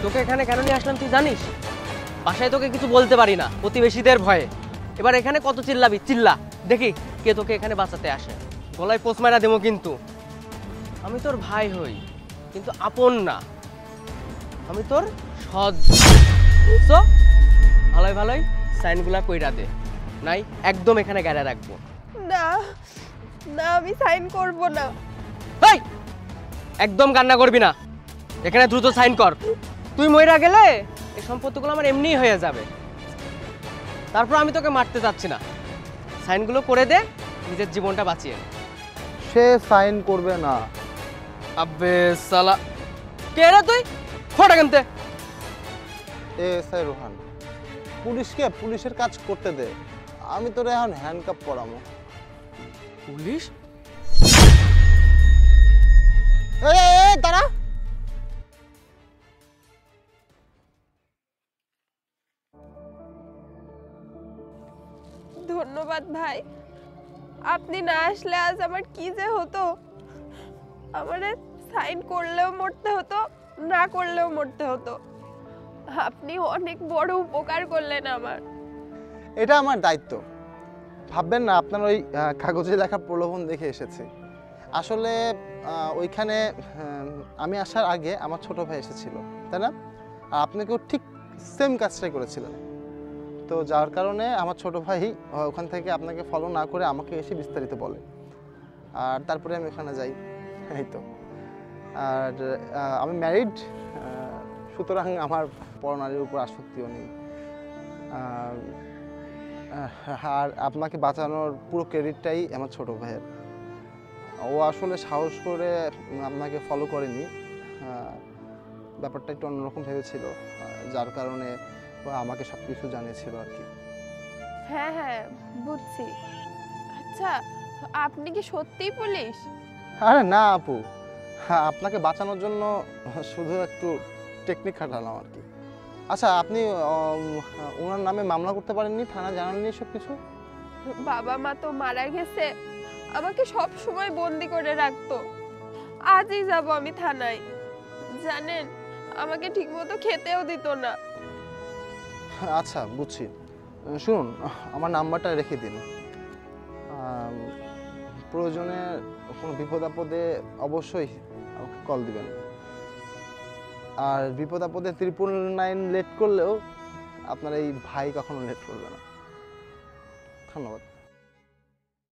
তোকে এখানে কেন নিয়ে আসলাম তুই জানিস? বাসায় তোকে কিছু বলতে পারি না প্রতিবেশীদের ভয়ে। এবার এখানে কত চিল্লাবি, চিল্লা, দেখি কে তোকে এখানে বাঁচাতে আসে। গলায় পোষ মারা দেবো কিন্তু। আমি তোর ভাই হই, কিন্তু আপন না। আমি তোর সৎ। সো ভালোই ভালোই সাইনগুলা কইরা দে, নাই একদম এখানে গাড়া রাখবো না না, আমি সাইন করব না। এই একদম কান্না করবি না, এখানে দ্রুত সাইন কর। তুই মইরা গেলে এই সম্পত্তিগুলো আমার এমনিই হয়ে যাবে। তারপর আমি তোকে মারতে চাচ্ছি না, সাইনগুলো করে দে, নিজের জীবনটা বাঁচিয়ে। সে সাইন করবে না। আবে সালা, কে রে তুই? ফোটা কেমতে? এসআই রোহান, পুলিশকে পুলিশের কাজ করতে দে। আমি তোরে এখন হ্যান্ডকাপ পরামো। পুলিশ? এই দাঁড়া। ধন্যবাদ ভাই, আপনি না আসলে আজ আমার কি যে হতো। আমারে সাইন করলেও মরতে হতো, না করলেও মরতে হতো। আপনি অনেক বড় উপকার করলেন আমার। এটা আমার দায়িত্ব। ভাববেন না আপনার ওই কাগজে লেখা প্রলোভন দেখে এসেছি। আসলে ওইখানে আমি আসার আগে আমার ছোট ভাই এসেছিল, তাই না? আর আপনাকেও ঠিক সেম কাজটাই করেছিলেন। তো যার কারণে আমার ছোট ভাই ওখান থেকে আপনাকে ফলো না করে আমাকে এসে বিস্তারিত বলে, আর তারপরে আমি ওখানে যাই। এই তো। আর আমি ম্যারিড, সুতরাং আমার পরনারীর উপর আসক্তিও নেই। আর আপনাকে বাঁচানোর পুরো ক্রেডিটটাই আমার ছোট ভাইয়ের। ও আসলে সাহস করে আপনাকে ফলো করেনি, ব্যাপারটা একটু অন্যরকম ভেবেছিল, যার কারণে ও আমাকে সব কিছু জানিয়েছিল আর কি। হ্যাঁ হ্যাঁ, বুঝছি। আচ্ছা, আপনি কি সত্যিই পুলিশ? আরে না আপু, আপনাকে বাঁচানোর জন্য শুধু একটু টেকনিক খাটালাম আর কি। আচ্ছা, আপনি ওনার নামে মামলা করতে পারেননি? থানা জানাননি সব কিছু? বাবা মা তো মারা গেছে, আমাকে সব সময় বন্দি করে রাখতো। আজই যাব আমি থানায়। জানেন, আমাকে ঠিকমতো খেতেও দিত না। আচ্ছা, বুঝছি। শুনুন, আমার নাম্বারটা রেখে দিন। প্রয়োজনে কোনো বিপদ আপদে অবশ্যই আমাকে কল দিবেন। আর বিপদ আপদে 999 লেট করলেও আপনার এই ভাই কখনো লেট করবে না। ধন্যবাদ।